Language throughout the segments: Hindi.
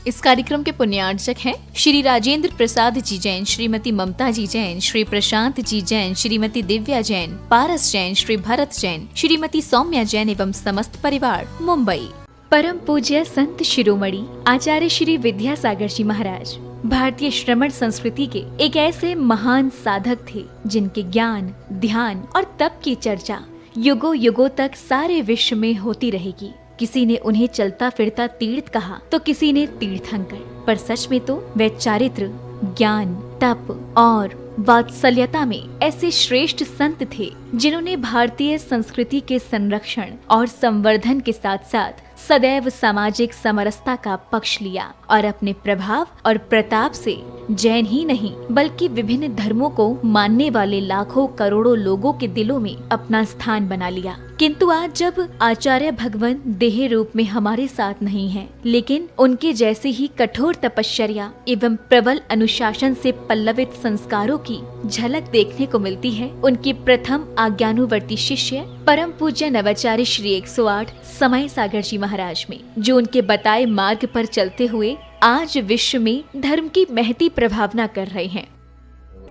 इस कार्यक्रम के पुण्यार्चक हैं श्री राजेंद्र प्रसाद जी जैन, श्रीमती ममता जी जैन, श्री प्रशांत जी जैन, श्रीमती दिव्या जैन, पारस जैन, श्री भरत जैन, श्रीमती सौम्या जैन एवं समस्त परिवार, मुंबई। परम पूज्य संत शिरोमणि आचार्य श्री विद्यासागर जी महाराज भारतीय श्रमण संस्कृति के एक ऐसे महान साधक थे जिनके ज्ञान, ध्यान और तप की चर्चा युगों युगों तक सारे विश्व में होती रहेगी। किसी ने उन्हें चलता फिरता तीर्थ कहा तो किसी ने तीर्थंकर, पर सच में तो वे चारित्र, ज्ञान, तप और वात्सल्यता में ऐसे श्रेष्ठ संत थे जिन्होंने भारतीय संस्कृति के संरक्षण और संवर्धन के साथ साथ सदैव सामाजिक समरसता का पक्ष लिया और अपने प्रभाव और प्रताप से जैन ही नहीं बल्कि विभिन्न धर्मों को मानने वाले लाखों करोड़ों लोगों के दिलों में अपना स्थान बना लिया। किंतु आज जब आचार्य भगवान देह रूप में हमारे साथ नहीं हैं, लेकिन उनके जैसे ही कठोर तपश्चर्या एवं प्रबल अनुशासन से पल्लवित संस्कारों की झलक देखने को मिलती है, उनके प्रथम आज्ञानुवर्ती शिष्य परम पूज्य नवाचार्य श्री 108 समय सागर जी महाराज में, जो उनके बताए मार्ग पर चलते हुए आज विश्व में धर्म की महती प्रभावना कर रहे हैं।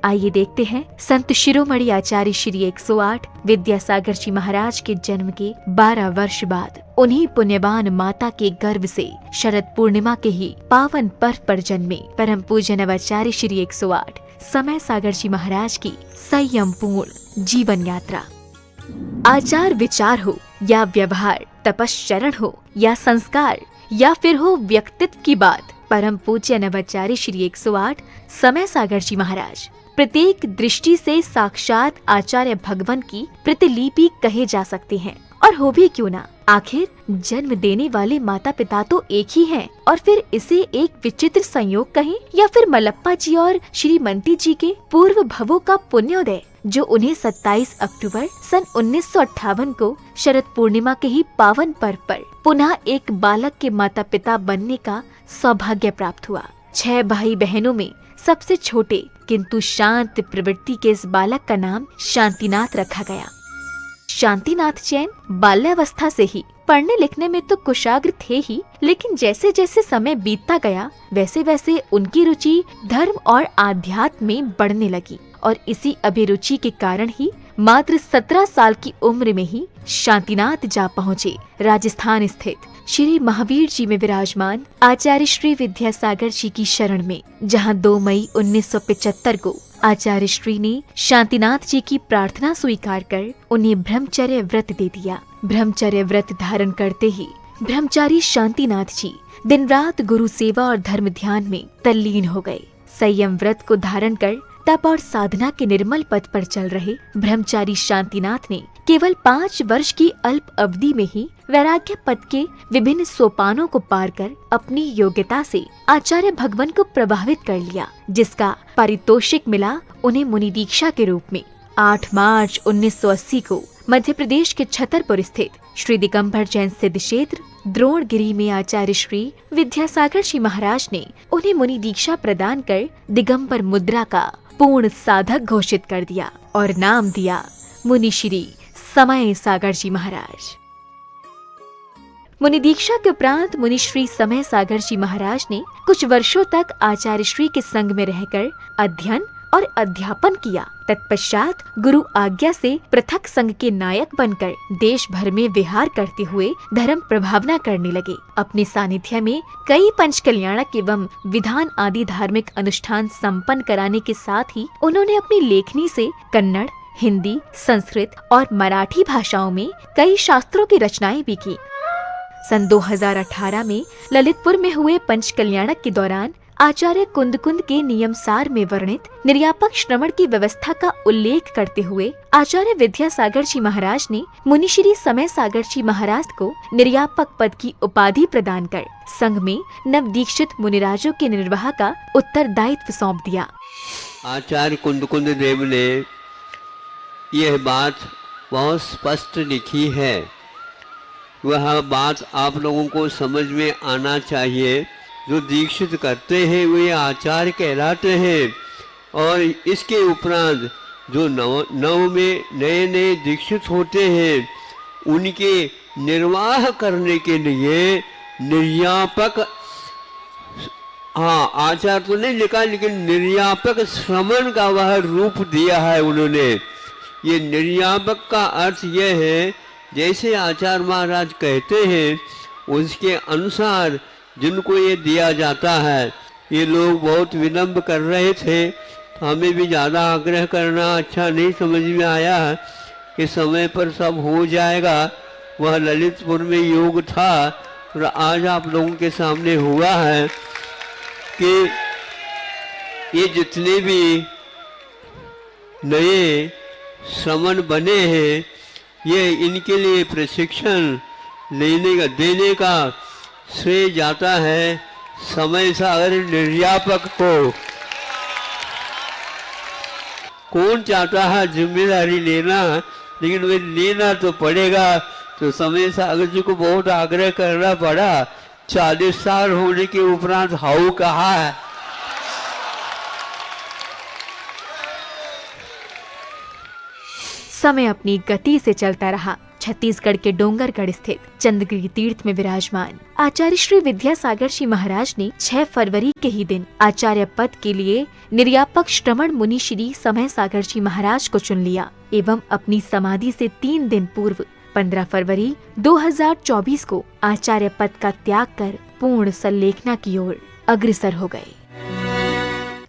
आइए देखते हैं संत शिरोमणि आचार्य श्री 108 विद्यासागर जी महाराज के जन्म के 12 वर्ष बाद उन्हीं पुण्यवान माता के गर्भ से शरद पूर्णिमा के ही पावन पर्व पर जन्मे परम पूज्य नवाचार्य श्री 108 समय सागर जी महाराज की संयम पूर्ण जीवन यात्रा। आचार विचार हो या व्यवहार, तपश्चरण हो या संस्कार या फिर हो व्यक्तित्व की बात, परम पूज्य नवाचार्य श्री 108 समय सागर जी महाराज प्रत्येक दृष्टि से साक्षात आचार्य भगवान की प्रतिलिपि कहे जा सकते हैं। और हो भी क्यों ना, आखिर जन्म देने वाले माता पिता तो एक ही हैं, और फिर इसे एक विचित्र संयोग कहें या फिर मलप्पा जी और श्रीमती जी के पूर्व भवों का पुण्योदय, जो उन्हें 27 अक्टूबर सन 1958 को शरद पूर्णिमा के ही पावन पर्व पर पुनः एक बालक के माता पिता बनने का सौभाग्य प्राप्त हुआ। 6 भाई बहनों में सबसे छोटे किंतु शांत प्रवृत्ति के इस बालक का नाम शांतिनाथ रखा गया। शांतिनाथ जैन बाल्यावस्था से ही पढ़ने लिखने में तो कुशाग्र थे ही, लेकिन जैसे जैसे समय बीतता गया वैसे वैसे उनकी रुचि धर्म और आध्यात्म में बढ़ने लगी, और इसी अभिरुचि के कारण ही मात्र 17 साल की उम्र में ही शांतिनाथ जा पहुँचे राजस्थान स्थित श्री महावीर जी में विराजमान आचार्य श्री विद्यासागर जी की शरण में, जहां 2 मई 1975 को आचार्य श्री ने शांतिनाथ जी की प्रार्थना स्वीकार कर उन्हें ब्रह्मचर्य व्रत दे दिया। ब्रह्मचर्य व्रत धारण करते ही ब्रह्मचारी शांतिनाथ जी दिन रात गुरु सेवा और धर्म ध्यान में तल्लीन हो गए। संयम व्रत को धारण कर तप और साधना के निर्मल पथ पर चल रहे ब्रह्मचारी शांतिनाथ ने केवल 5 वर्ष की अल्प अवधि में ही वैराग्य पद के विभिन्न सोपानों को पार कर अपनी योग्यता से आचार्य भगवान को प्रभावित कर लिया, जिसका पारितोषिक मिला उन्हें मुनि दीक्षा के रूप में। 8 मार्च 1980 को मध्य प्रदेश के छतरपुर स्थित श्री दिगंबर जैन सिद्ध क्षेत्र द्रोणगिरी में आचार्य श्री विद्यासागर जी महाराज ने उन्हें मुनि दीक्षा प्रदान कर दिगंबर मुद्रा का पूर्ण साधक घोषित कर दिया और नाम दिया मुनि श्री समय सागर जी महाराज। मुनि दीक्षा के उपरांत मुनि श्री समय सागर जी महाराज ने कुछ वर्षों तक आचार्य श्री के संग में रहकर अध्ययन और अध्यापन किया। तत्पश्चात गुरु आज्ञा से पृथक संघ के नायक बनकर देश भर में विहार करते हुए धर्म प्रभावना करने लगे। अपने सानिध्य में कई पंच कल्याणक एवं विधान आदि धार्मिक अनुष्ठान संपन्न कराने के साथ ही उन्होंने अपनी लेखनी से कन्नड़, हिंदी, संस्कृत और मराठी भाषाओं में कई शास्त्रों की रचनाएं भी की। सन 2018 में ललितपुर में हुए पंच कल्याणक के दौरान आचार्य कुंद के नियमसार में वर्णित निर्यापक श्रवण की व्यवस्था का उल्लेख करते हुए आचार्य विद्यासागर जी महाराज ने मुनि श्री समय सागर जी महाराज को निर्यापक पद की उपाधि प्रदान कर संघ में नव दीक्षित मुनिराजों के निर्वाह का उत्तरदायित्व सौंप दिया। आचार्य कुंद देव ने यह बात बहुत स्पष्ट लिखी है, वह बात आप लोगों को समझ में आना चाहिए। जो दीक्षित करते हैं वे आचार्य कहलाते हैं, और इसके उपरांत जो नव में नए दीक्षित होते हैं उनके निर्वाह करने के लिए निर्यापक हाँ, आचार तो नहीं लिखा, लेकिन निर्यापक श्रमण का वह रूप दिया है उन्होंने। ये निर्यापक का अर्थ यह है, जैसे आचार्य महाराज कहते हैं उसके अनुसार जिनको ये दिया जाता है। ये लोग बहुत विलम्ब कर रहे थे, तो हमें भी ज़्यादा आग्रह करना अच्छा नहीं समझ में आया कि समय पर सब हो जाएगा। वह ललितपुर में योग था और आज आप लोगों के सामने हुआ है कि ये जितने भी नए श्रमण बने हैं, ये इनके लिए प्रशिक्षण देने का श्रेय जाता है समय सागर निर्यापक को। कौन चाहता है जिम्मेदारी लेना, लेकिन वे लेना तो पड़ेगा। तो समय सागर जी को बहुत आग्रह करना पड़ा। 40 साल होने के उपरांत हाउ कहा है। समय अपनी गति से चलता रहा। छत्तीसगढ़ के डोंगरगढ़ स्थित चंद्रगिरी तीर्थ में विराजमान आचार्य श्री विद्यासागर जी महाराज ने 6 फरवरी के ही दिन आचार्य पद के लिए निर्यापक श्रमण मुनि श्री समय सागर जी महाराज को चुन लिया एवं अपनी समाधि से 3 दिन पूर्व 15 फरवरी 2024 को आचार्य पद का त्याग कर पूर्ण संलेखना की ओर अग्रसर हो गए।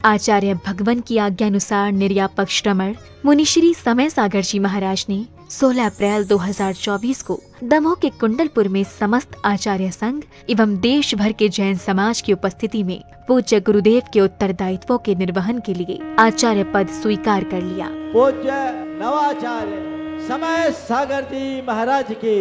आचार्य भगवान की आज्ञानुसार निर्यापक श्रमण मुनिश्री समय सागर जी महाराज ने 16 अप्रैल 2024 को दमोह के कुंडलपुर में समस्त आचार्य संघ एवं देश भर के जैन समाज की उपस्थिति में पूज्य गुरुदेव के उत्तरदायित्वों के निर्वहन के लिए आचार्य पद स्वीकार कर लिया। पूज्य नवाचार्य समय सागर जी महाराज की।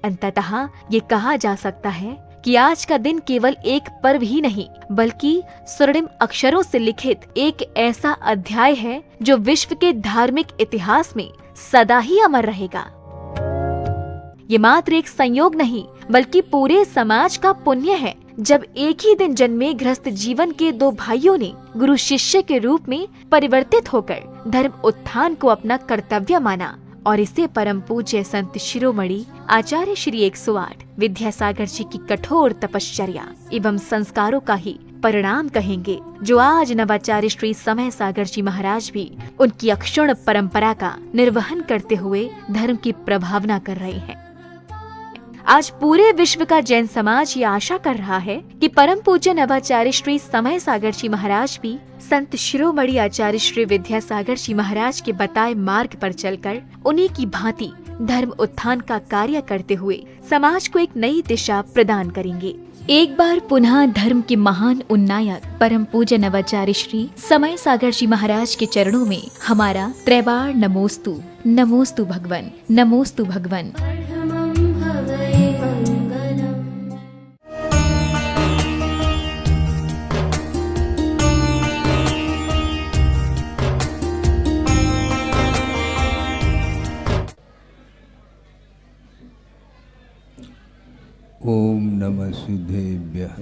अंततः ये कहा जा सकता है कि आज का दिन केवल एक पर्व ही नहीं बल्कि स्वर्णिम अक्षरों से लिखित एक ऐसा अध्याय है जो विश्व के धार्मिक इतिहास में सदा ही अमर रहेगा। ये मात्र एक संयोग नहीं बल्कि पूरे समाज का पुण्य है जब एक ही दिन जन्मे गृहस्थ जीवन के 2 भाइयों ने गुरु शिष्य के रूप में परिवर्तित होकर धर्म उत्थान को अपना कर्तव्य माना और इसे परम पूज्य संत शिरोमणि आचार्य श्री 108 विद्यासागर जी की कठोर तपश्चर्या एवं संस्कारों का ही परिणाम कहेंगे, जो आज नवाचार्य श्री समय सागर जी महाराज भी उनकी अक्षुण्ण परंपरा का निर्वहन करते हुए धर्म की प्रभावना कर रहे हैं। आज पूरे विश्व का जैन समाज ये आशा कर रहा है कि परम पूज्य नवाचार्य श्री समय सागर जी महाराज भी संत शिरोमणि आचार्य श्री विद्यासागर जी महाराज के बताए मार्ग पर चलकर उन्हीं की भांति धर्म उत्थान का कार्य करते हुए समाज को एक नई दिशा प्रदान करेंगे। एक बार पुनः धर्म के महान उन्नायक परम पूज्य नवाचार्य श्री समय सागर जी महाराज के चरणों में हमारा त्रैबार नमोस्तु। नमोस्तु भगवन, नमोस्तु भगवन। ओम नमः सिद्धेभ्यः,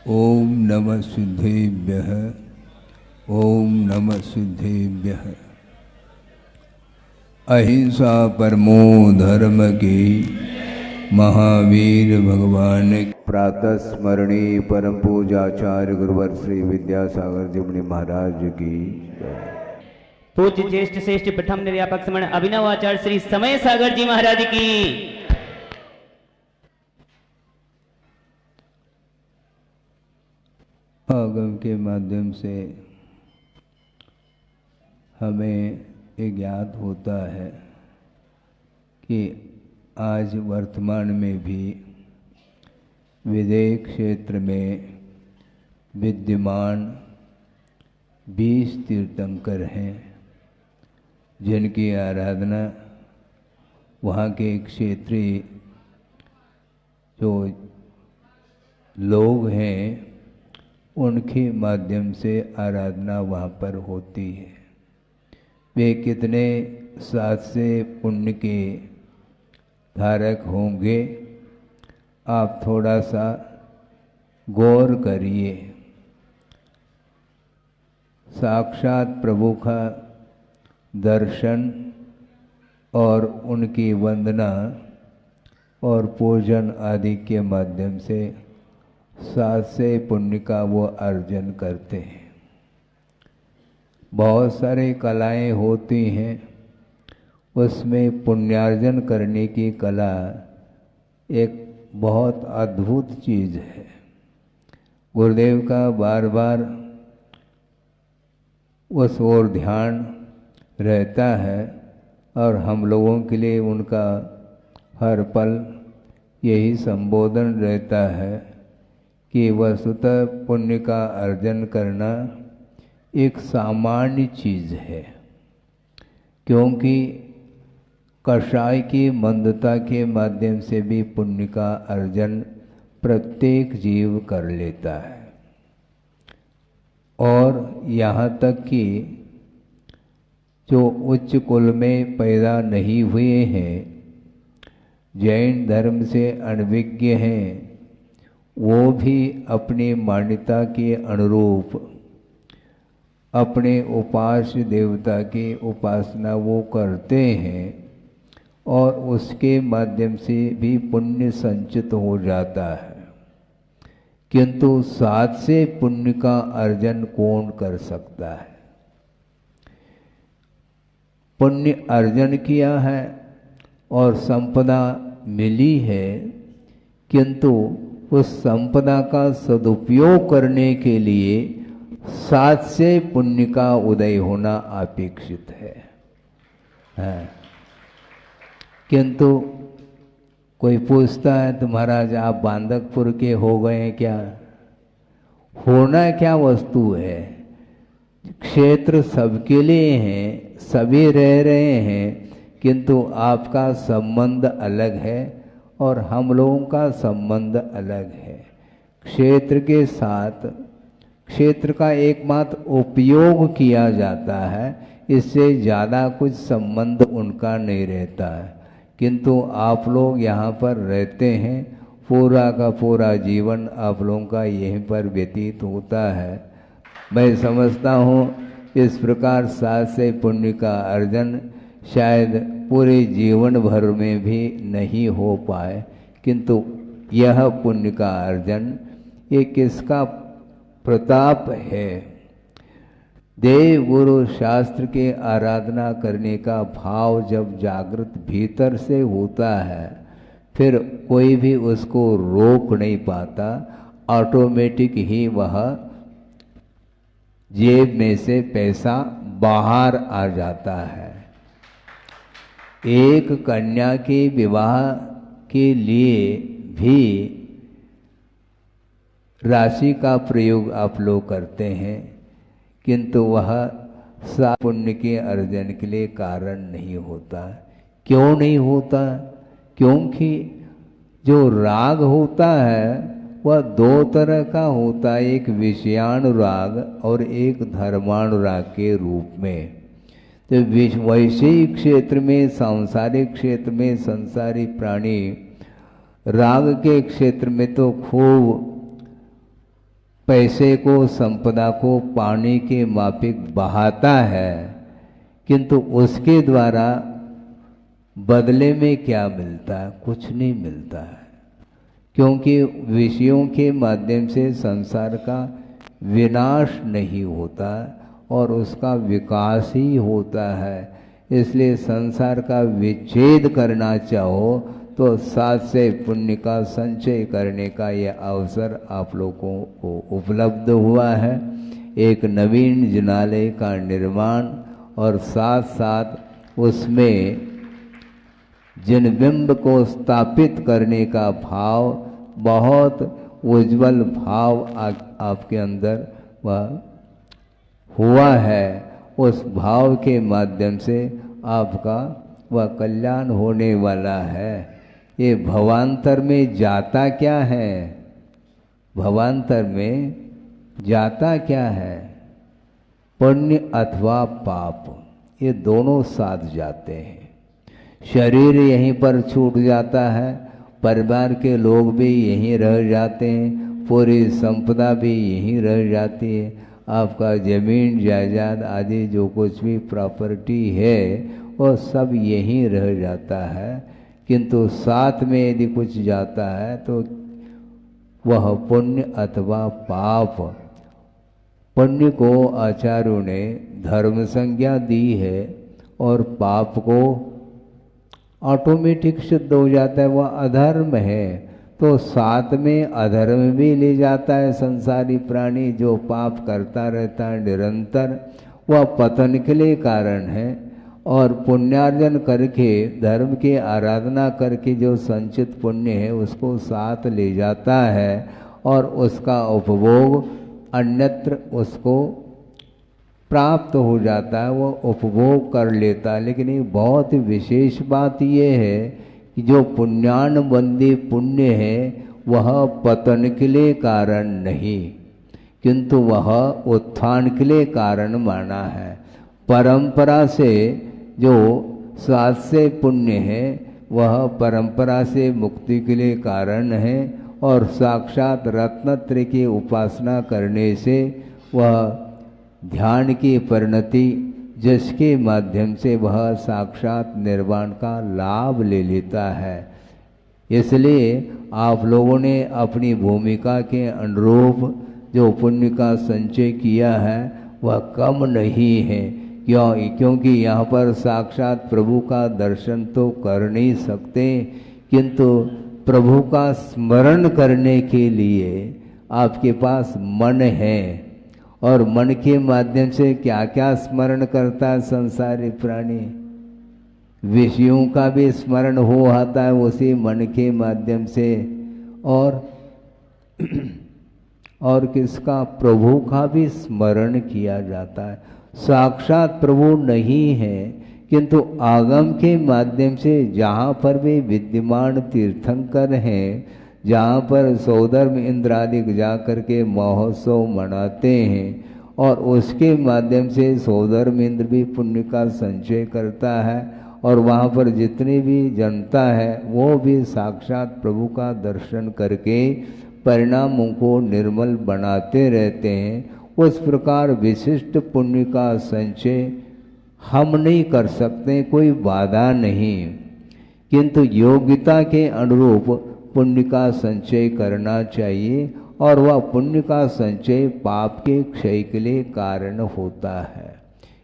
ओम नमः सिद्धेभ्यः, ओम नमः सिद्धेभ्यः। अहिंसा परमो धर्म की महावीर भगवान प्रातः स्मरणीय परम पूजाचार्य गुरुवर श्री विद्यासागर जी मुनि महाराज की। पूज्य ज्येष्ठ श्रेष्ठ प्रथम निर्यापक श्रमण अभिनव आचार्य श्री समय सागर जी महाराज की। आगम के माध्यम से हमें ये ज्ञात होता है कि आज वर्तमान में भी विदेह क्षेत्र में विद्यमान 20 तीर्थंकर हैं जिनकी आराधना वहाँ के क्षेत्रीय जो लोग हैं उनके माध्यम से आराधना वहाँ पर होती है। वे कितने साथ से पुण्य के धारक होंगे, आप थोड़ा सा गौर करिए। साक्षात प्रभु का दर्शन और उनकी वंदना और पूजन आदि के माध्यम से साथ से पुण्य का वो अर्जन करते हैं। बहुत सारे कलाएं होती हैं, उसमें पुण्यार्जन करने की कला एक बहुत अद्भुत चीज़ है। गुरुदेव का बार बार उस ओर ध्यान रहता है और हम लोगों के लिए उनका हर पल यही संबोधन रहता है कि वस्तुतः पुण्य का अर्जन करना एक सामान्य चीज़ है, क्योंकि कषाय की मंदता के माध्यम से भी पुण्य का अर्जन प्रत्येक जीव कर लेता है। और यहाँ तक कि जो उच्च कुल में पैदा नहीं हुए हैं, जैन धर्म से अनभिज्ञ हैं, वो भी अपनी मान्यता के अनुरूप अपने उपास्य देवता की उपासना वो करते हैं और उसके माध्यम से भी पुण्य संचित हो जाता है। किंतु साथ से पुण्य का अर्जन कौन कर सकता है? पुण्य अर्जन किया है और संपदा मिली है, किंतु उस संपदा का सदुपयोग करने के लिए साथ से पुण्य का उदय होना अपेक्षित है। किंतु कोई पूछता है तो महाराज आप बांदकपुर के हो गए हैं क्या? होना क्या वस्तु है? क्षेत्र सबके लिए है, सभी रह रहे हैं, किंतु आपका संबंध अलग है और हम लोगों का संबंध अलग है। क्षेत्र के साथ क्षेत्र का एकमात्र उपयोग किया जाता है, इससे ज़्यादा कुछ संबंध उनका नहीं रहता है। किंतु आप लोग यहाँ पर रहते हैं, पूरा का पूरा जीवन आप लोगों का यहीं पर व्यतीत होता है। मैं समझता हूँ इस प्रकार साथ से पुण्य का अर्जन शायद पूरे जीवन भर में भी नहीं हो पाए, किंतु यह पुण्य का अर्जन ये किसका प्रताप है? देव गुरु शास्त्र के आराधना करने का भाव जब जागृत भीतर से होता है, फिर कोई भी उसको रोक नहीं पाता, ऑटोमेटिक ही वह जेब में से पैसा बाहर आ जाता है। एक कन्या के विवाह के लिए भी राशि का प्रयोग आप लोग करते हैं, किंतु वह साथ पुण्य के अर्जन के लिए कारण नहीं होता। क्यों नहीं होता? क्योंकि जो राग होता है वह दो तरह का होता है, एक विषयानुराग और एक धर्मानुराग के रूप में। तो वैषयिक क्षेत्र में, सांसारिक क्षेत्र में संसारी प्राणी राग के क्षेत्र में तो खूब पैसे को, संपदा को पानी के माफिक बहाता है, किंतु उसके द्वारा बदले में क्या मिलता है? कुछ नहीं मिलता है, क्योंकि विषयों के माध्यम से संसार का विनाश नहीं होता और उसका विकास ही होता है। इसलिए संसार का विच्छेद करना चाहो तो साथ से पुण्य का संचय करने का यह अवसर आप लोगों को उपलब्ध हुआ है। एक नवीन जिनालय का निर्माण और साथ साथ उसमें जिनबिंब को स्थापित करने का भाव, बहुत उज्जवल भाव आपके अंदर वह हुआ है। उस भाव के माध्यम से आपका वह कल्याण होने वाला है। ये भवांतर में जाता क्या है? भवांतर में जाता क्या है? पुण्य अथवा पाप, ये दोनों साथ जाते हैं। शरीर यहीं पर छूट जाता है, परिवार के लोग भी यहीं रह जाते हैं, पूरी संपदा भी यहीं रह जाती है। आपका जमीन जायदाद आदि जो कुछ भी प्रॉपर्टी है वो सब यहीं रह जाता है, किंतु साथ में यदि कुछ जाता है तो वह पुण्य अथवा पाप। पुण्य को आचार्यों ने धर्म संज्ञा दी है और पाप को ऑटोमेटिक सिद्ध हो जाता है, वह अधर्म है। तो साथ में अधर्म भी ले जाता है संसारी प्राणी, जो पाप करता रहता है निरंतर, वह पतन के लिए कारण है। और पुण्यार्जन करके धर्म की आराधना करके जो संचित पुण्य है उसको साथ ले जाता है और उसका उपभोग अन्यत्र उसको प्राप्त हो जाता है, वो उपभोग कर लेता है। लेकिन एक बहुत विशेष बात ये है कि जो पुण्यानुबंधी पुण्य है वह पतन के लिए कारण नहीं, किंतु वह उत्थान के लिए कारण माना है। परंपरा से जो सात से पुण्य है वह परंपरा से मुक्ति के लिए कारण है और साक्षात रत्नत्रय की उपासना करने से वह ध्यान की परिणति, जिसके माध्यम से वह साक्षात निर्वाण का लाभ ले लेता है। इसलिए आप लोगों ने अपनी भूमिका के अनुरूप जो पुण्य का संचय किया है वह कम नहीं है। क्योंकि यहाँ पर साक्षात प्रभु का दर्शन तो कर नहीं सकते, किंतु प्रभु का स्मरण करने के लिए आपके पास मन है। और मन के माध्यम से क्या क्या स्मरण करता है संसारी प्राणी, विषयों का भी स्मरण हो आता है उसी मन के माध्यम से, और किसका, प्रभु का भी स्मरण किया जाता है। साक्षात प्रभु नहीं है, किंतु आगम के माध्यम से जहाँ पर भी विद्यमान तीर्थंकर हैं, जहाँ पर सौधर्म इंद्रादिक जा कर के महोत्सव मनाते हैं और उसके माध्यम से सौधर्म इंद्र भी पुण्य का संचय करता है और वहाँ पर जितनी भी जनता है वो भी साक्षात प्रभु का दर्शन करके परिणामों को निर्मल बनाते रहते हैं। उस प्रकार विशिष्ट पुण्य का संचय हम नहीं कर सकते, कोई बाधा नहीं, किंतु योग्यता के अनुरूप पुण्य का संचय करना चाहिए और वह पुण्य का संचय पाप के क्षय के लिए कारण होता है।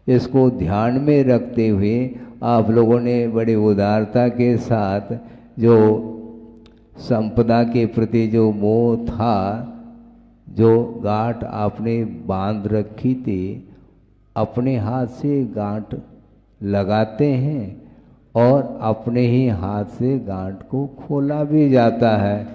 इसको ध्यान में रखते हुए आप लोगों ने बड़ी उदारता के साथ जो संपदा के प्रति जो मोह था, जो गांठ आपने बांध रखी थी, अपने हाथ से गांठ लगाते हैं और अपने ही हाथ से गांठ को खोला भी जाता है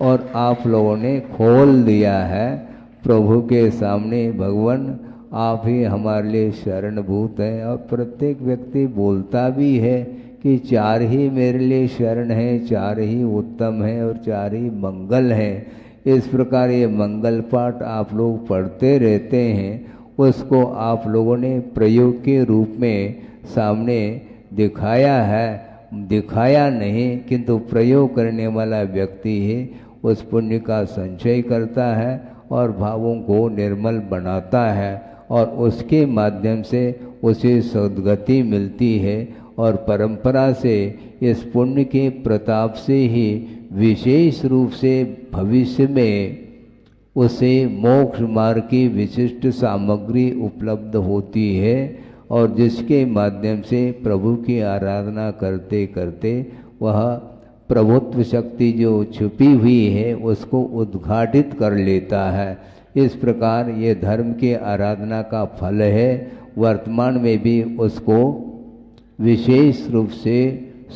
और आप लोगों ने खोल दिया है प्रभु के सामने। भगवान आप ही हमारे लिए शरणभूत हैं और प्रत्येक व्यक्ति बोलता भी है कि चार ही मेरे लिए शरण है, चार ही उत्तम है और चार ही मंगल है। इस प्रकार ये मंगल पाठ आप लोग पढ़ते रहते हैं, उसको आप लोगों ने प्रयोग के रूप में सामने दिखाया है, दिखाया नहीं किंतु प्रयोग करने वाला व्यक्ति ही उस पुण्य का संचय करता है और भावों को निर्मल बनाता है और उसके माध्यम से उसे सद्गति मिलती है और परंपरा से इस पुण्य के प्रताप से ही विशेष रूप से भविष्य में उसे मोक्ष मार्ग की विशिष्ट सामग्री उपलब्ध होती है और जिसके माध्यम से प्रभु की आराधना करते करते वह प्रभुत्व शक्ति जो छुपी हुई है उसको उद्घाटित कर लेता है। इस प्रकार ये धर्म के आराधना का फल है। वर्तमान में भी उसको विशेष रूप से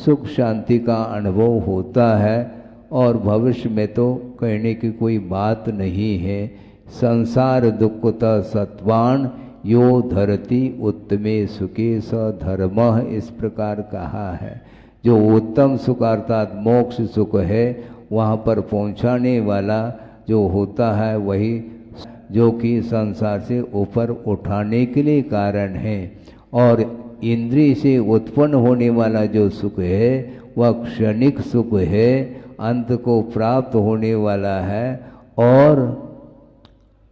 सुख शांति का अनुभव होता है और भविष्य में तो कहने की कोई बात नहीं है। संसार दुखता सत्वान यो धरती उत्तमे सुखे स धर्मः, इस प्रकार कहा है। जो उत्तम सुख अर्थात मोक्ष सुख है वहाँ पर पहुँचाने वाला जो होता है वही जो कि संसार से ऊपर उठाने के लिए कारण है। और इंद्रिय से उत्पन्न होने वाला जो सुख है वह क्षणिक सुख है, अंत को प्राप्त होने वाला है और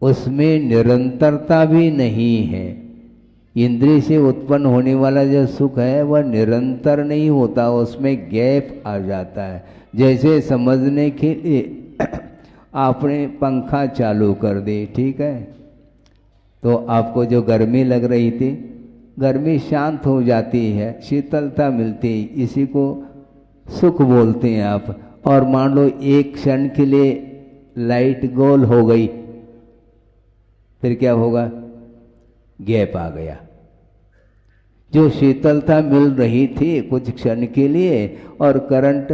उसमें निरंतरता भी नहीं है। इंद्रिय से उत्पन्न होने वाला जो सुख है वह निरंतर नहीं होता, उसमें गैप आ जाता है। जैसे समझने के लिए आपने पंखा चालू कर दी, ठीक है, तो आपको जो गर्मी लग रही थी, गर्मी शांत हो जाती है, शीतलता मिलती, इसी को सुख बोलते हैं आप। और मान लो एक क्षण के लिए लाइट गोल हो गई, फिर क्या होगा? गैप आ गया। जो शीतलता मिल रही थी कुछ क्षण के लिए और करंट,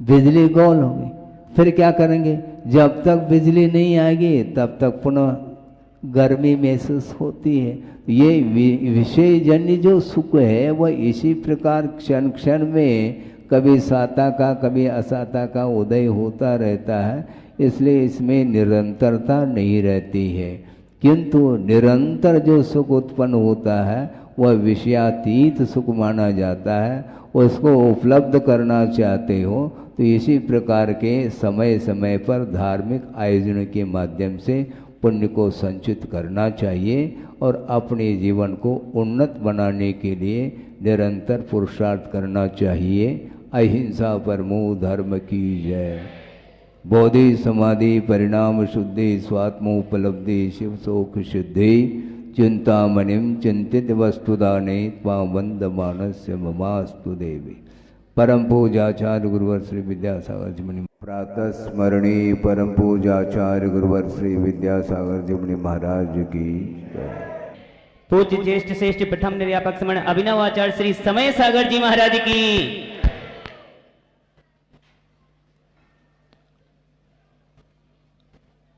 बिजली गोल हो गई, फिर क्या करेंगे? जब तक बिजली नहीं आएगी तब तक पुनः गर्मी महसूस होती है। ये विषय जन्य जो सुख है वह इसी प्रकार क्षण क्षण में कभी साता का कभी असाता का उदय होता रहता है, इसलिए इसमें निरंतरता नहीं रहती है। किंतु निरंतर जो सुख उत्पन्न होता है वह विषयातीत सुख माना जाता है। उसको उपलब्ध करना चाहते हो तो इसी प्रकार के समय समय पर धार्मिक आयोजन के माध्यम से पुण्य को संचित करना चाहिए और अपने जीवन को उन्नत बनाने के लिए निरंतर पुरुषार्थ करना चाहिए। अहिंसा परमो धर्म की जय। बोधि समाधि परिणाम शुद्धि स्वात्मोपलब्धि शिव शोक सिद्धि चिंतामणिम चिंतित वस्तुदाने त्वां वंदमानस्य ममास्तु देवी। परम पूजाचार्य गुरुवर श्री विद्यासागर जी मुनि प्रातः स्मरणीय परम पूजाचार्य गुरुवर श्री विद्यासागर जी मुनि महाराज की जय। पूज्य ज्येष्ठ श्रेष्ठ प्रथम निर्यापक समण अभिनव आचार्य श्री समय सागर जी महाराज की।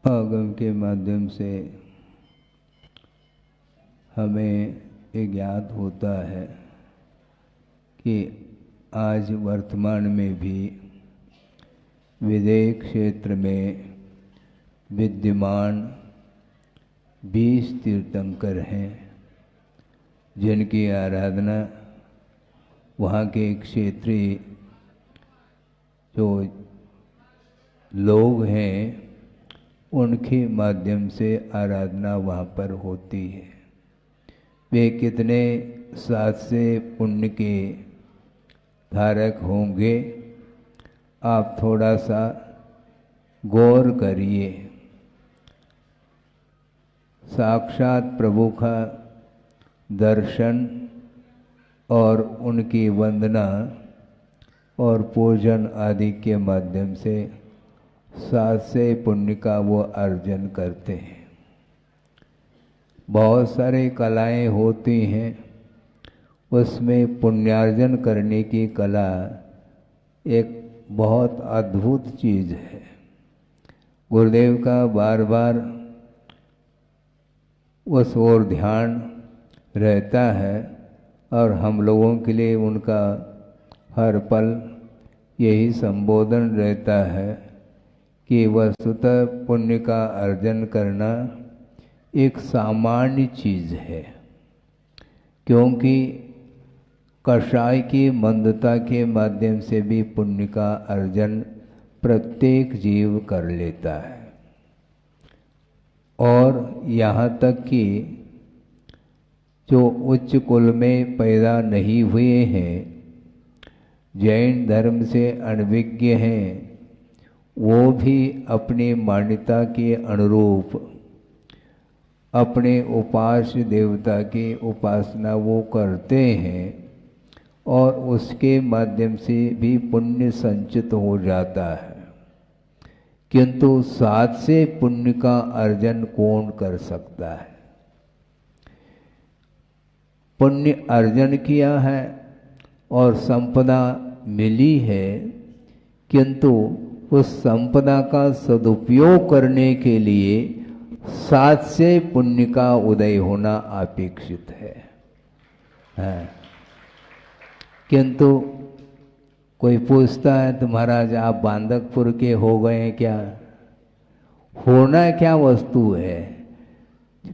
आगम के माध्यम से हमें ये ज्ञात होता है कि आज वर्तमान में भी विदेह क्षेत्र में विद्यमान 20 तीर्थंकर हैं जिनकी आराधना वहाँ के क्षेत्रीय जो लोग हैं उनके माध्यम से आराधना वहाँ पर होती है। वे कितने साथ से पुण्य के धारक होंगे, आप थोड़ा सा गौर करिए। साक्षात प्रभु का दर्शन और उनकी वंदना और पूजन आदि के माध्यम से साथ से पुण्य का वो अर्जन करते हैं। बहुत सारे कलाएं होती हैं, उसमें पुण्यार्जन करने की कला एक बहुत अद्भुत चीज़ है। गुरुदेव का बार बार उस ओर ध्यान रहता है और हम लोगों के लिए उनका हर पल यही संबोधन रहता है कि वस्तुतः पुण्य का अर्जन करना एक सामान्य चीज़ है, क्योंकि कषाय की मंदता के माध्यम से भी पुण्य का अर्जन प्रत्येक जीव कर लेता है। और यहाँ तक कि जो उच्च कुल में पैदा नहीं हुए हैं, जैन धर्म से अनभिज्ञ हैं, वो भी अपनी मान्यता के अनुरूप अपने उपास्य देवता की उपासना वो करते हैं और उसके माध्यम से भी पुण्य संचित हो जाता है। किंतु साथ से पुण्य का अर्जन कौन कर सकता है? पुण्य अर्जन किया है और संपदा मिली है, किंतु उस संपदा का सदुपयोग करने के लिए साथ से पुण्य का उदय होना अपेक्षित है। किंतु कोई पूछता है तो महाराज आप बांदकपुर के हो गए हैं क्या? होना क्या वस्तु है?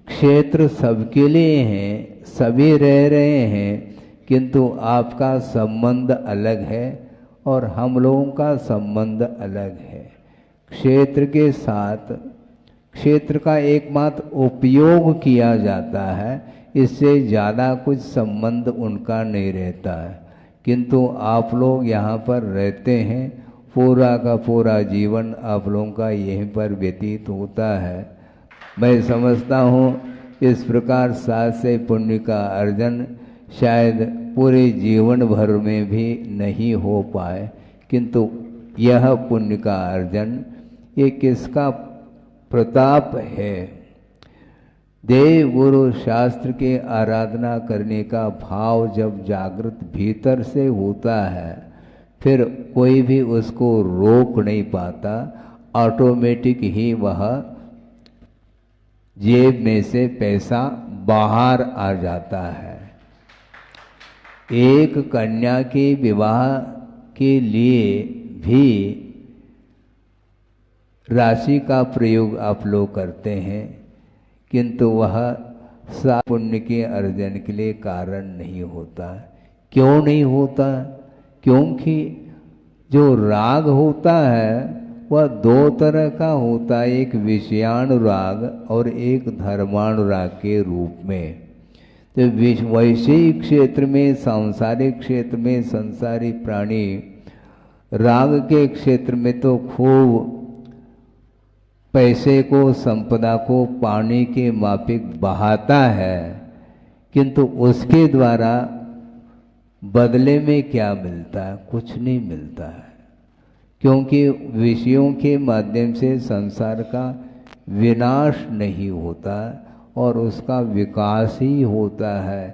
क्षेत्र सबके लिए है, सभी रह रहे हैं, किंतु आपका संबंध अलग है और हम लोगों का संबंध अलग है। क्षेत्र के साथ क्षेत्र का एकमात्र उपयोग किया जाता है, इससे ज़्यादा कुछ संबंध उनका नहीं रहता है। किंतु आप लोग यहाँ पर रहते हैं, पूरा का पूरा जीवन आप लोगों का यहीं पर व्यतीत होता है। मैं समझता हूँ इस प्रकार सात से पुण्य का अर्जन शायद पूरे जीवन भर में भी नहीं हो पाए, किंतु यह पुण्य का अर्जन ये किसका प्रताप है? देव गुरु शास्त्र के आराधना करने का भाव जब जागृत भीतर से होता है, फिर कोई भी उसको रोक नहीं पाता, ऑटोमेटिक ही वह जेब में से पैसा बाहर आ जाता है। एक कन्या के विवाह के लिए भी राशि का प्रयोग आप लोग करते हैं, किंतु वह सा पुण्य के अर्जन के लिए कारण नहीं होता। क्यों नहीं होता? क्योंकि जो राग होता है वह दो तरह का होता है, एक विषयानुराग और एक धर्मानुराग के रूप में। तो वैषयिक क्षेत्र में, सांसारिक क्षेत्र में संसारी प्राणी राग के क्षेत्र में तो खूब पैसे को, संपदा को पानी के माफिक बहाता है, किंतु उसके द्वारा बदले में क्या मिलता है? कुछ नहीं मिलता है, क्योंकि विषयों के माध्यम से संसार का विनाश नहीं होता और उसका विकास ही होता है।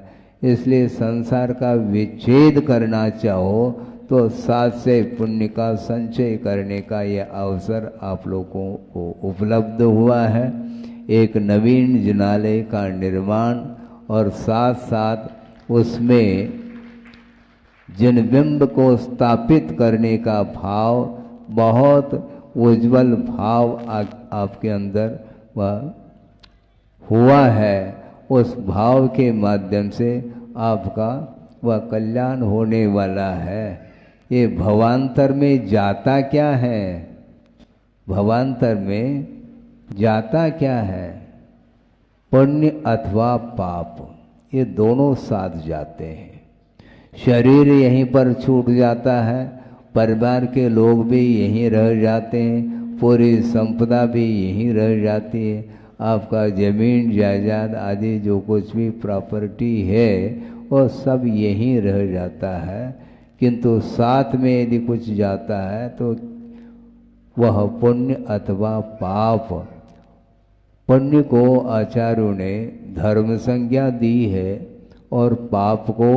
इसलिए संसार का विच्छेद करना चाहो तो सात से पुण्य का संचय करने का यह अवसर आप लोगों को उपलब्ध हुआ है। एक नवीन जिनालय का निर्माण और साथ साथ उसमें जिन बिंब को स्थापित करने का भाव, बहुत उज्जवल भाव आपके अंदर वह हुआ है। उस भाव के माध्यम से आपका वह कल्याण होने वाला है। ये भवांतर में जाता क्या है? भवांतर में जाता क्या है? पुण्य अथवा पाप, ये दोनों साथ जाते हैं। शरीर यहीं पर छूट जाता है, परिवार के लोग भी यहीं रह जाते हैं, पूरी संपदा भी यहीं रह जाती है। आपका जमीन जायदाद आदि जो कुछ भी प्रॉपर्टी है वो सब यहीं रह जाता है, किंतु साथ में यदि कुछ जाता है तो वह पुण्य अथवा पाप। पुण्य को आचार्यों ने धर्म संज्ञा दी है और पाप को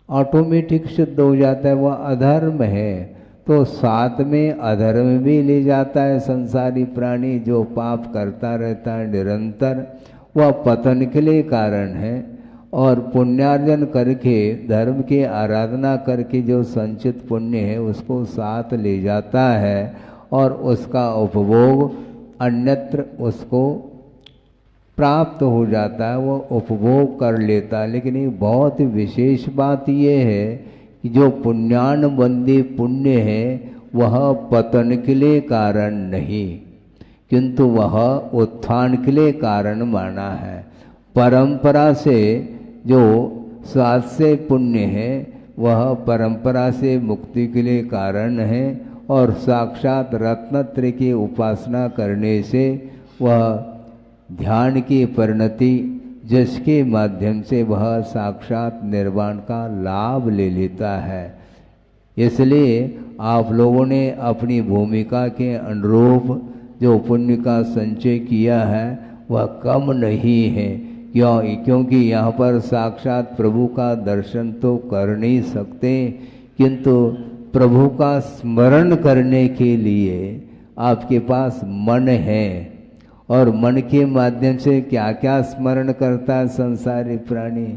ऑटोमेटिक सिद्ध हो जाता है, वह अधर्म है। तो साथ में अधर्म भी ले जाता है संसारी प्राणी, जो पाप करता रहता है निरंतर, वह पतन के लिए कारण है। और पुण्यार्जन करके, धर्म की आराधना करके जो संचित पुण्य है उसको साथ ले जाता है और उसका उपभोग अन्यत्र उसको प्राप्त हो जाता है, वो उपभोग कर लेता है। लेकिन एक बहुत विशेष बात ये है कि जो पुण्यानुबंधी पुण्य है वह पतन के लिए कारण नहीं, किंतु वह उत्थान के लिए कारण माना है। परंपरा से जो सात से पुण्य है वह परंपरा से मुक्ति के लिए कारण है और साक्षात रत्नत्रय की उपासना करने से वह ध्यान की परिणति, जिसके माध्यम से वह साक्षात निर्वाण का लाभ ले लेता है। इसलिए आप लोगों ने अपनी भूमिका के अनुरूप जो पुण्य का संचय किया है वह कम नहीं है। क्योंकि यहाँ पर साक्षात प्रभु का दर्शन तो कर नहीं सकते, किंतु प्रभु का स्मरण करने के लिए आपके पास मन है। और मन के माध्यम से क्या क्या स्मरण करता है संसारी प्राणी?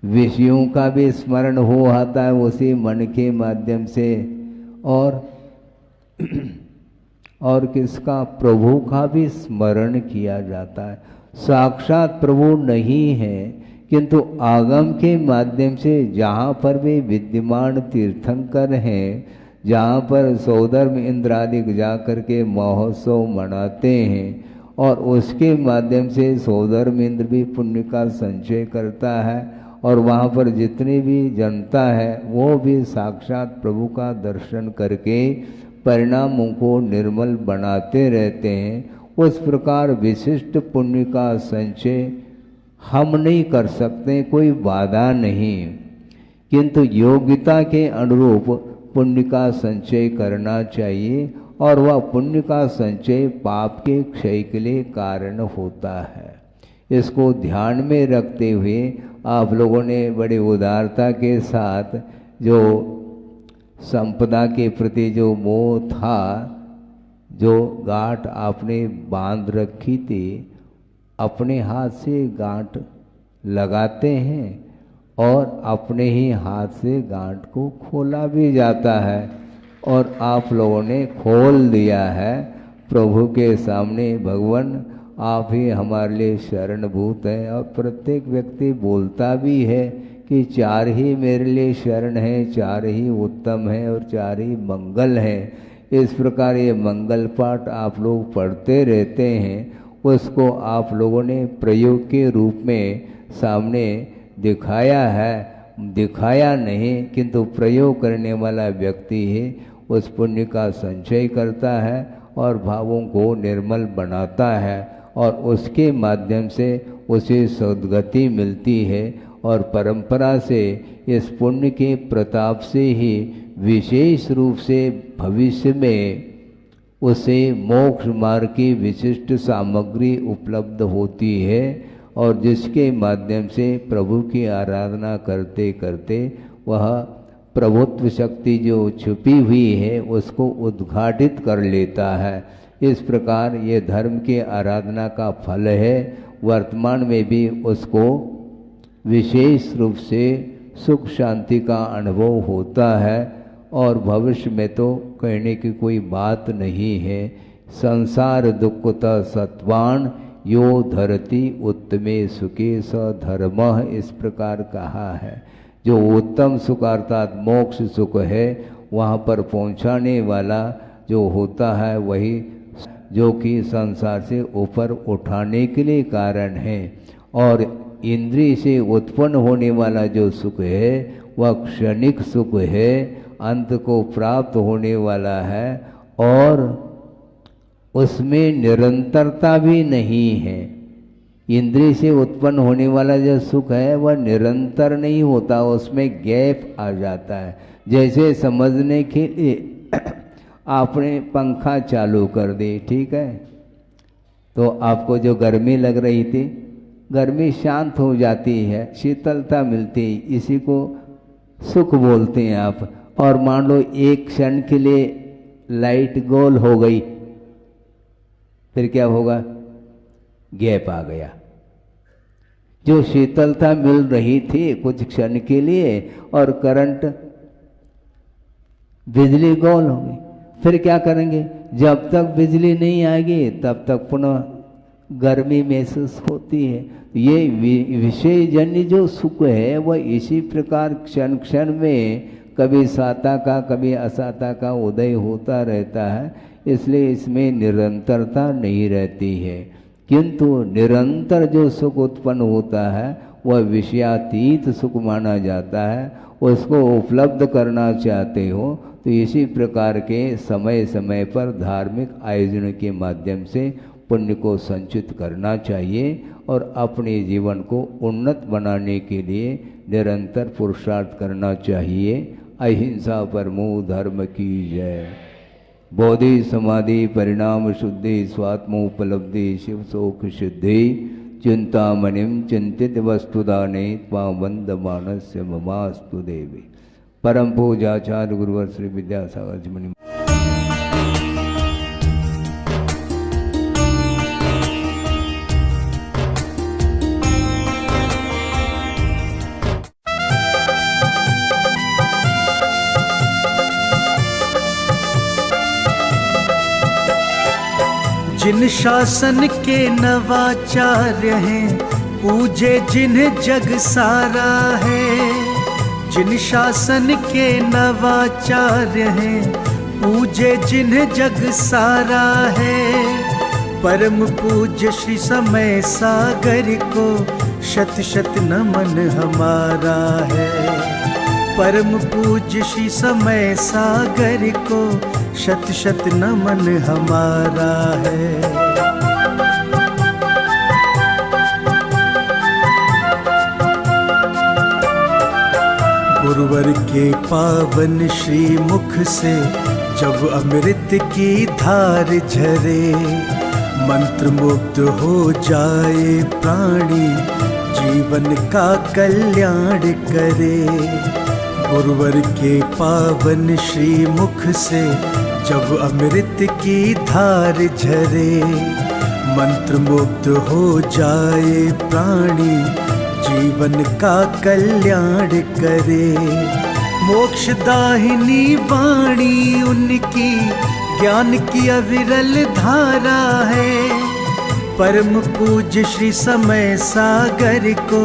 विषयों का भी स्मरण हो आता है उसी मन के माध्यम से, और किसका? प्रभु का भी स्मरण किया जाता है। साक्षात प्रभु नहीं है, किंतु आगम के माध्यम से जहाँ पर भी विद्यमान तीर्थंकर हैं, जहाँ पर सौधर्म इंद्र आदि जा कर के महोत्सव मनाते हैं और उसके माध्यम से सौधर्म इंद्र भी पुण्य का संचय करता है और वहाँ पर जितनी भी जनता है वो भी साक्षात प्रभु का दर्शन करके परिणामों को निर्मल बनाते रहते हैं। उस प्रकार विशिष्ट पुण्य का संचय हम नहीं कर सकते, कोई बाधा नहीं, किंतु योग्यता के अनुरूप पुण्य का संचय करना चाहिए और वह पुण्य का संचय पाप के क्षय के लिए कारण होता है। इसको ध्यान में रखते हुए आप लोगों ने बड़े उदारता के साथ जो संपदा के प्रति जो मोह था, जो गांठ आपने बांध रखी थी, अपने हाथ से गांठ लगाते हैं और अपने ही हाथ से गांठ को खोला भी जाता है और आप लोगों ने खोल दिया है। प्रभु के सामने भगवान आप ही हमारे लिए शरणभूत हैं और प्रत्येक व्यक्ति बोलता भी है कि चार ही मेरे लिए शरण है, चार ही उत्तम है और चार ही मंगल है। इस प्रकार ये मंगल पाठ आप लोग पढ़ते रहते हैं, उसको आप लोगों ने प्रयोग के रूप में सामने दिखाया है, दिखाया नहीं किंतु प्रयोग करने वाला व्यक्ति ही उस पुण्य का संचय करता है और भावों को निर्मल बनाता है और उसके माध्यम से उसे सद्गति मिलती है और परंपरा से इस पुण्य के प्रताप से ही विशेष रूप से भविष्य में उसे मोक्ष मार्ग की विशिष्ट सामग्री उपलब्ध होती है और जिसके माध्यम से प्रभु की आराधना करते करते वह प्रभुत्व शक्ति जो छुपी हुई है उसको उद्घाटित कर लेता है। इस प्रकार ये धर्म की आराधना का फल है। वर्तमान में भी उसको विशेष रूप से सुख शांति का अनुभव होता है और भविष्य में तो कहने की कोई बात नहीं है। संसार दुखता सत्वान यो धरती उत्तमे सुखे स धर्मः, इस प्रकार कहा है। जो उत्तम सुख अर्थात मोक्ष सुख है वहाँ पर पहुँचाने वाला जो होता है वही जो कि संसार से ऊपर उठाने के लिए कारण है और इंद्रिय से उत्पन्न होने वाला जो सुख है वह क्षणिक सुख है, अंत को प्राप्त होने वाला है और उसमें निरंतरता भी नहीं है। इंद्रिय से उत्पन्न होने वाला जो सुख है वह निरंतर नहीं होता, उसमें गैप आ जाता है। जैसे समझने के लिए आपने पंखा चालू कर दी, ठीक है, तो आपको जो गर्मी लग रही थी गर्मी शांत हो जाती है, शीतलता मिलती है, इसी को सुख बोलते हैं आप। और मान लो एक क्षण के लिए लाइट गोल हो गई, फिर क्या होगा? गैप आ गया। जो शीतलता मिल रही थी कुछ क्षण के लिए और करंट बिजली गोल हो गई, फिर क्या करेंगे? जब तक बिजली नहीं आएगी तब तक पुनः गर्मी महसूस होती है। ये विषय जन्य जो सुख है वह इसी प्रकार क्षण क्षण में कभी साता का कभी असाता का उदय होता रहता है, इसलिए इसमें निरंतरता नहीं रहती है। किंतु निरंतर जो सुख उत्पन्न होता है वह विषयातीत सुख माना जाता है। उसको उपलब्ध करना चाहते हो तो इसी प्रकार के समय समय पर धार्मिक आयोजन के माध्यम से पुण्य को संचित करना चाहिए और अपने जीवन को उन्नत बनाने के लिए निरंतर पुरुषार्थ करना चाहिए। अहिंसा परमो धर्म की जय। बोधि समाधि परिणाम शुद्धि स्वात्मोपलब्धि शिव शोक सिद्धि चिंतामणिम चिंतित वस्तुदाने त्वावंद मानस्य ममास्तु देवी। परम पूजाचार्य गुरुवर श्री विद्यासागर जी मुनि। जिन शासन के नवाचार्य हैं पूजे जिन्हें जग सारा है। जिन शासन के नवाचार्य हैं पूजे जिन्हें जग सारा है। परम पूज्य श्री समय सागर को शत शत नमन हमारा है। परम पूज्य श्री समय सागर को शत शत नमन हमारा है। गुरुवर के पावन श्री मुख से जब अमृत की धार झरे, मंत्र मुग्ध हो जाए प्राणी, जीवन का कल्याण करे। गुरुवर के पावन श्री मुख से जब अमृत की धार झरे, मंत्र मुग्ध हो जाए प्राणी, जीवन का कल्याण करे। मोक्षदाहिनी वाणी उनकी ज्ञान की अविरल धारा है। परम पूज्य श्री समय सागर को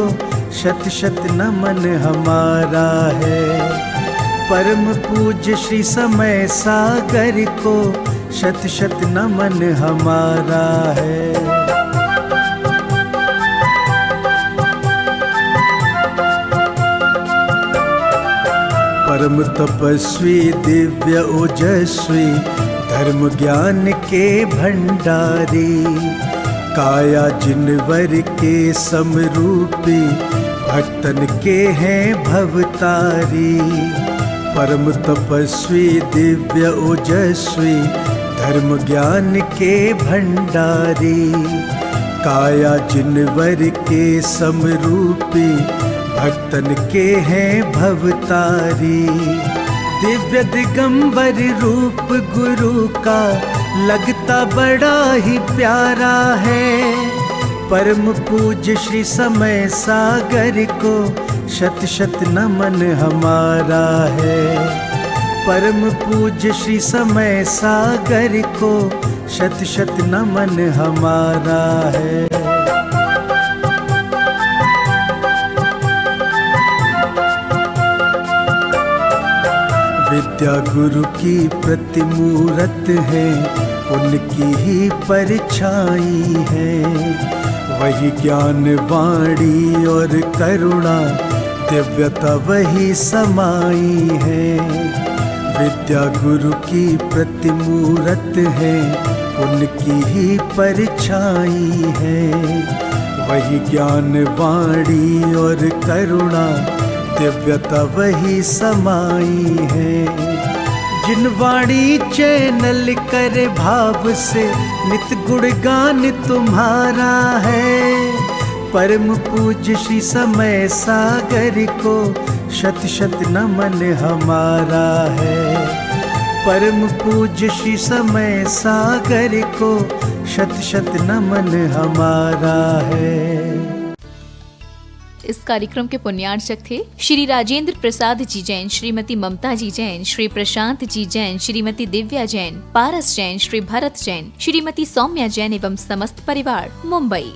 शत शत नमन हमारा है। परम पूज्य श्री समय सागर को शत शत नमन हमारा है। परम तपस्वी दिव्य ओजस्वी धर्म ज्ञान के भंडारी, काया जिनवर के समरूपी भक्तन के हैं भवतारी। परम तपस्वी दिव्य ओजस्वी धर्म ज्ञान के भंडारी, काया जिनवर के समरूपी भक्तन के हैं भवतारी। दिव्य दिगंबर रूप गुरु का लगता बड़ा ही प्यारा है। परम पूज्य श्री समय सागर को शत शत नमन हमारा है। परम पूज्य श्री समय सागर को शत शत नमन हमारा है। विद्या गुरु की प्रतिमूरत है, उनकी ही परछाई है। वही ज्ञान वाणी और करुणा दिव्यता वही समाई है। विद्या गुरु की प्रतिमूरत है, उनकी ही परछाई है। वही ज्ञान वाणी और करुणा दिव्यता वही समाई है। जिन वाणी चैनल करे भाव से नित गुणगान तुम्हारा है। परम पूज्य श्री समय सागर को शत शत नमन हमारा है। परम पूज्य श्री समय सागर को शत शत नमन हमारा है। इस कार्यक्रम के पुण्यार्चक थे श्री राजेंद्र प्रसाद जी जैन, श्रीमती ममता जी जैन, श्री प्रशांत जी जैन, श्रीमती दिव्या जैन, पारस जैन, श्री भरत जैन, श्रीमती सौम्या जैन एवं समस्त परिवार, मुंबई।